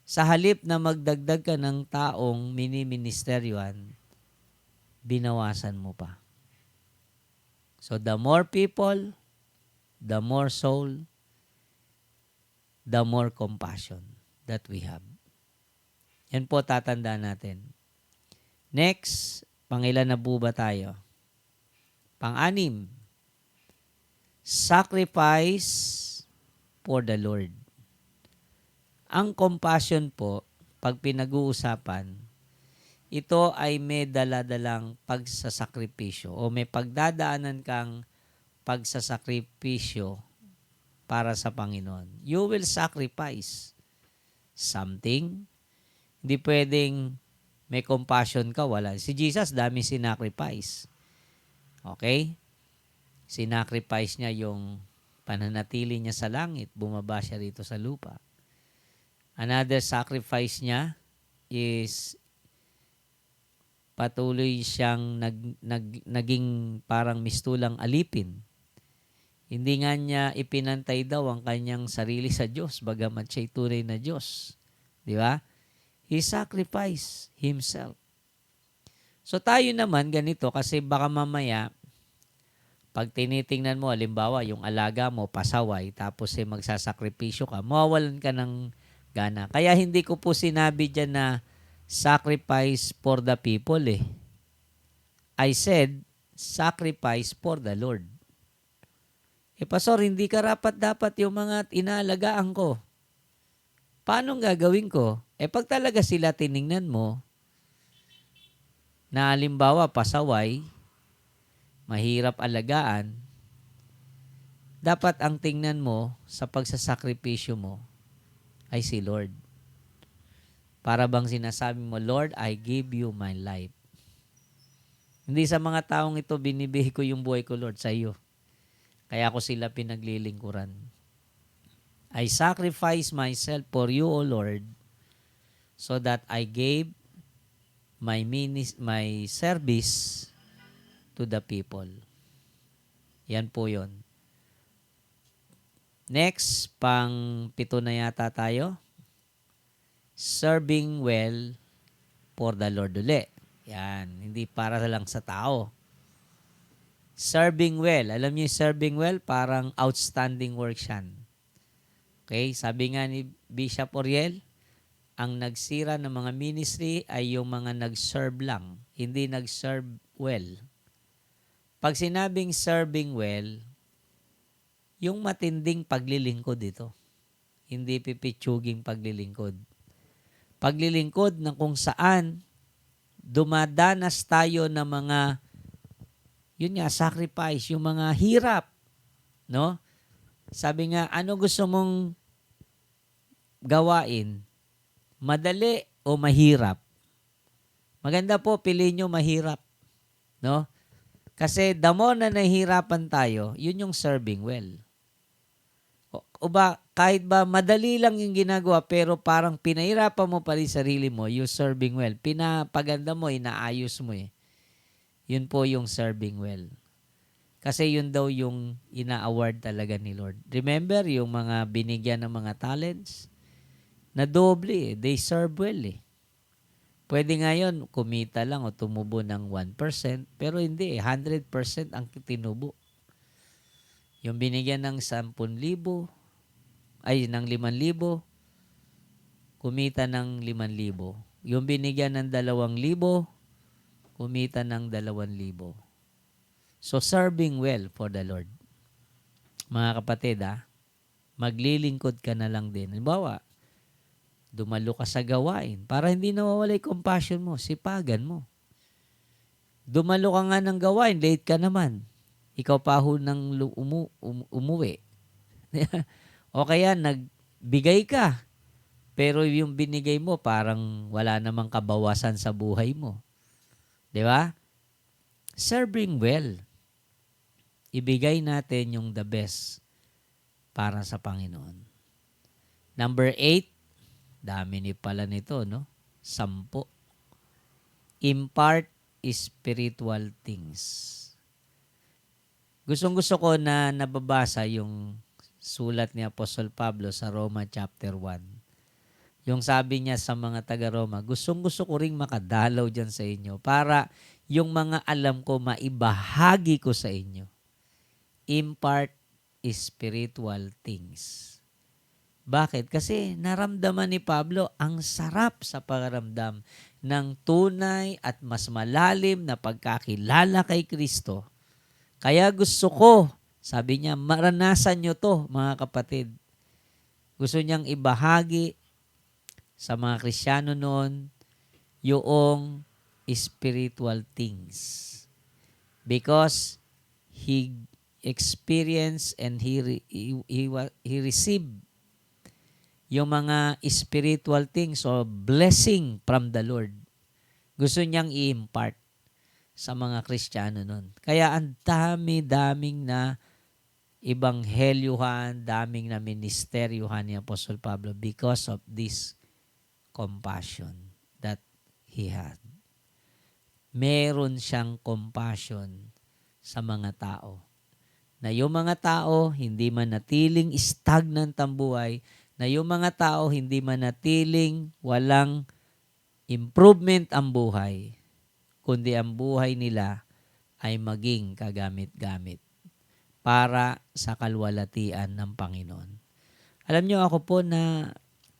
sa halip na magdagdag ka ng taong miniministeryuhan, binawasan mo pa. So the more people, the more soul, the more compassion that we have. Yan po tatandaan natin. Next, pangilan na po ba tayo? Pang-anim, sacrifice for the Lord. Ang compassion po, pag pinag-uusapan, ito ay may daladalang pagsasakripisyo o may pagdadaanan kang pagsasakripisyo para sa Panginoon. You will sacrifice something. Hindi pwedeng may compassion ka, wala. Si Jesus, dami sinacrifice. Okay? Sinacrifice niya yung pananatili niya sa langit. Bumaba siya rito sa lupa. Another sacrifice niya is patuloy siyang naging parang mistulang alipin. Hindi nga niya ipinantay daw ang kanyang sarili sa Diyos, bagamat siya'y tunay na Diyos. Di ba? He sacrificed himself. So tayo naman ganito, kasi baka mamaya, pag tinitingnan mo, halimbawa, yung alaga mo, pasaway, tapos magsasakripisyo ka, mawawalan ka ng gana. Kaya hindi ko po sinabi dyan na sacrifice for the people eh. I said, sacrifice for the Lord. Pastor, hindi dapat yung mga inaalagaan ko. Paano gagawin ko? Pag talaga sila tiningnan mo, na halimbawa pasaway, mahirap alagaan, dapat ang tingnan mo sa pagsasakripisyo mo ay si Lord. Para bang sinasabi mo, Lord, I give you my life. Hindi sa mga taong ito binibigay ko yung buhay ko, Lord, sa iyo. Kaya ako sila pinaglilingkuran. I sacrifice myself for you, O Lord, so that I gave my service to the people. Yan po yun. Next, pang-pito na yata tayo. Serving well for the Lord uli. Yan, hindi para lang sa tao. Serving well. Alam niyo serving well, parang outstanding work yan. Okay, sabi nga ni Bishop Oriel, ang nagsira ng mga ministry ay yung mga nag-serve lang, hindi nag-serve well. Pag sinabing serving well, yung matinding paglilingkod ito. Hindi pipitsuging paglilingkod. Paglilingkod na kung saan dumadanas tayo ng mga, yun nga, sacrifice, yung mga hirap. No? Sabi nga, ano gusto mong gawain? Madali o mahirap? Maganda po, piliin nyo mahirap. No? Kasi the more na nahihirapan tayo, yun yung serving well. O ba, kahit ba madali lang yung ginagawa, pero parang pinahirapan mo pa rin sarili mo, you serving well. Pinapaganda mo, inaayos mo eh. Yun po yung serving well. Kasi yun daw yung ina-award talaga ni Lord. Remember, yung mga binigyan ng mga talents, na doble eh. They serve well eh. Pwede ngayon, kumita lang o tumubo ng 1%, pero hindi eh. 100% ang tinubo. Yung binigyan ng 10,000, ng 5,000, kumita ng 5,000. Yung binigyan ng 2,000, kumita ng 2,000. So, serving well for the Lord. Mga kapatid, maglilingkod ka na lang din. Halimbawa, dumalo ka sa gawain para hindi nawawala yung compassion mo, sipagan mo. Dumalo ka nga ng gawain, late ka naman. Ikaw pa ho nang umuwi. O kaya nagbigay ka, pero yung binigay mo parang wala namang kabawasan sa buhay mo. Di ba? Serving well. Ibigay natin yung the best para sa Panginoon. Number 8, dami ni pala nito, no? 10. Impart spiritual things. Gustong-gusto ko na nababasa yung sulat ni Apostol Pablo sa Roma chapter 1. Yung sabi niya sa mga taga-Roma, gustong-gusto ko ring makadalaw dyan sa inyo para yung mga alam ko maibahagi ko sa inyo. Impart spiritual things. Bakit? Kasi naramdaman ni Pablo ang sarap sa pagaramdam ng tunay at mas malalim na pagkakilala kay Kristo. Kaya gusto ko, sabi niya, maranasan nyo to, mga kapatid. Gusto niyang ibahagi sa mga Kristiyano noon yung spiritual things. Because he experienced and he received yung mga spiritual things or blessing from the Lord. Gusto niyang i-impart sa mga Kristiyano nun. Kaya ang dami-daming na ibanghelyuhan, daming na ministeryuhan ni Apostol Pablo because of this compassion that he had. Meron siyang compassion sa mga tao. Na yung mga tao hindi manatiling stagnant ang buhay, na yung mga tao hindi manatiling walang improvement ang buhay, kundi ang buhay nila ay maging kagamit-gamit para sa kalwalatian ng Panginoon. Alam niyo ako po na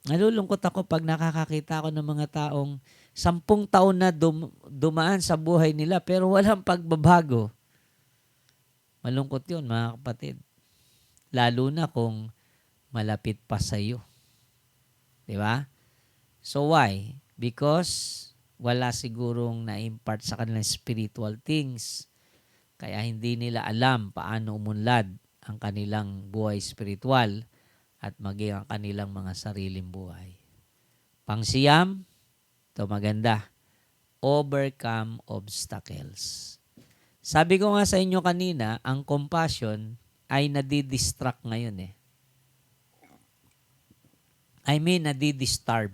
nalulungkot ako pag nakakakita ako ng mga taong 10 taon na dumaan sa buhay nila pero walang pagbabago. Malungkot yun, mga kapatid. Lalo na kung malapit pa sa iyo. Di ba? So why? Because wala sigurong na-impart sa kanilang spiritual things. Kaya hindi nila alam paano umunlad ang kanilang buhay spiritual at maging ang kanilang mga sariling buhay. Pangsiyam, ito maganda, overcome obstacles. Sabi ko nga sa inyo kanina, ang compassion ay nadidistract ngayon eh. Nadidisturb.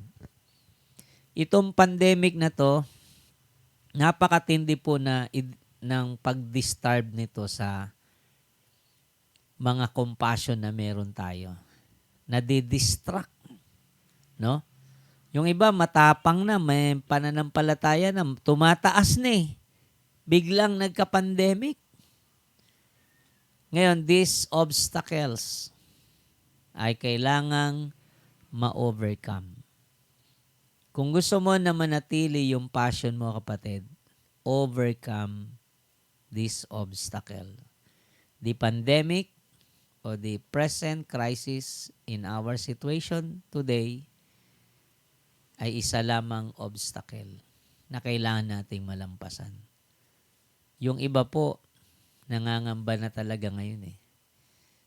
Itong pandemic na to, napakatindi po ng pag-disturb nito sa mga compassion na meron tayo. Nadidistract. No? Yung iba matapang na, may pananampalataya na, tumataas na eh. Biglang nagka-pandemic. Ngayon, these obstacles ay kailangang ma-overcome. Kung gusto mo na manatili yung passion mo, kapatid, overcome this obstacle. The pandemic or the present crisis in our situation today ay isa lamang obstacle na kailangan nating malampasan. Yung iba po, nangangamba na talaga ngayon eh.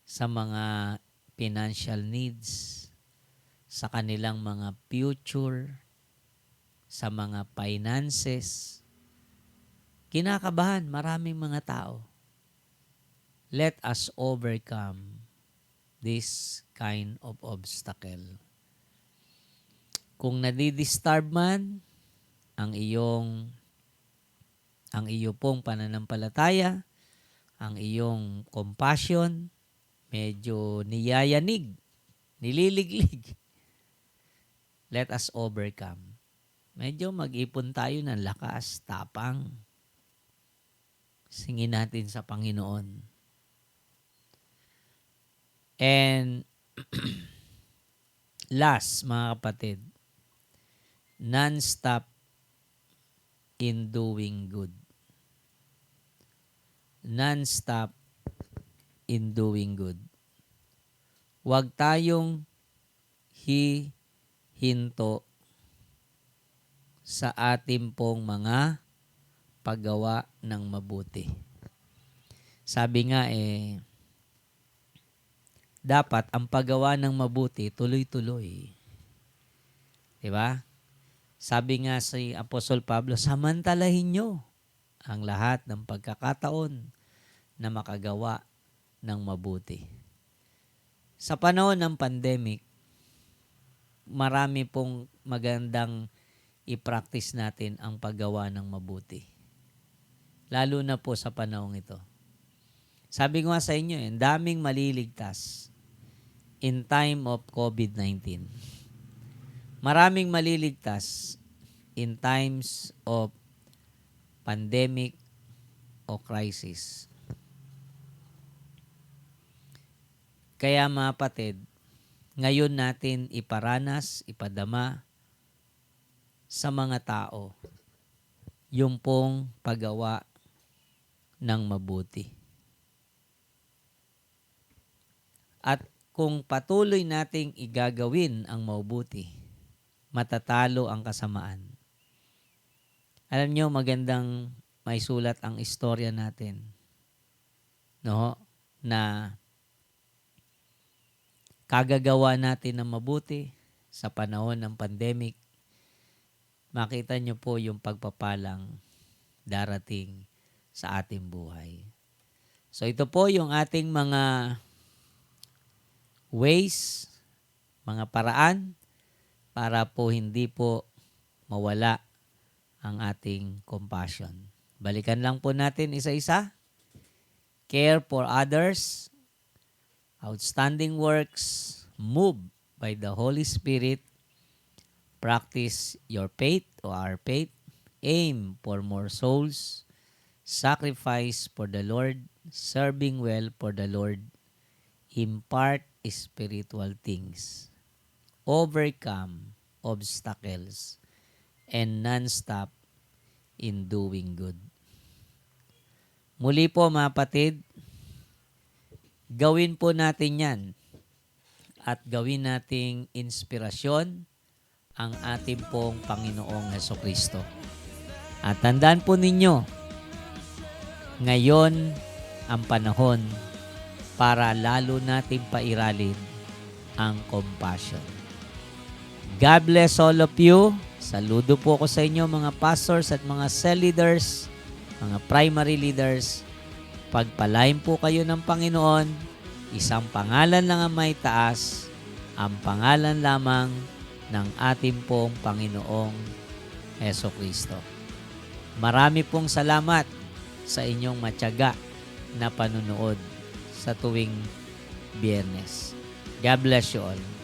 Sa mga financial needs, sa kanilang mga future, sa mga finances. Kinakabahan maraming mga tao. Let us overcome this kind of obstacle. Kung nadidisturb man ang iyo pong pananampalataya, ang iyong compassion, medyo niyayanig, nililiglig. Let us overcome. Medyo mag-ipon tayo ng lakas, tapang. Singin natin sa Panginoon. And last, mga kapatid, non-stop in doing good. Non-stop in doing good. Huwag tayong hinto sa ating pong mga paggawa ng mabuti. Sabi nga dapat ang paggawa ng mabuti tuloy-tuloy. Diba? Sabi nga si Apostol Pablo, samantalahin nyo ang lahat ng pagkakataon na makagawa ng mabuti. Sa panahon ng pandemic, marami pong magandang i-practice natin ang paggawa ng mabuti. Lalo na po sa panahong ito. Sabi ko nga sa inyo, daming maliligtas in time of COVID-19. Maraming maliligtas in times of pandemic o crisis. Kaya mga kapatid, ngayon natin iparanas, ipadama sa mga tao yung pong paggawa ng mabuti. At kung patuloy nating igagawin ang mabuti, matatalo ang kasamaan. Alam nyo, magandang may sulat ang istorya natin, no? Na kagagawa natin ng mabuti sa panahon ng pandemic, makita nyo po yung pagpapalang darating sa ating buhay. So ito po yung ating mga ways, mga paraan para po hindi po mawala ang ating compassion. Balikan lang po natin isa-isa. Care for others, outstanding works, move by the Holy Spirit, practice your faith or our faith, aim for more souls, sacrifice for the Lord, serving well for the Lord, impart spiritual things, overcome obstacles, and non-stop in doing good. Muli po mga kapatid, gawin po natin yan at gawin nating inspirasyon ang ating pong Panginoong Hesukristo. At tandaan po ninyo, ngayon ang panahon para lalo nating pairalin ang compassion. God bless all of you. Saludo po ko sa inyo mga pastors at mga cell leaders, mga primary leaders. Pagpalain po kayo ng Panginoon. Isang pangalan lang ang may taas, ang pangalan lamang ng ating pong Panginoong Hesukristo. Marami pong salamat sa inyong matyaga na panunood sa tuwing Biyernes. God bless you all.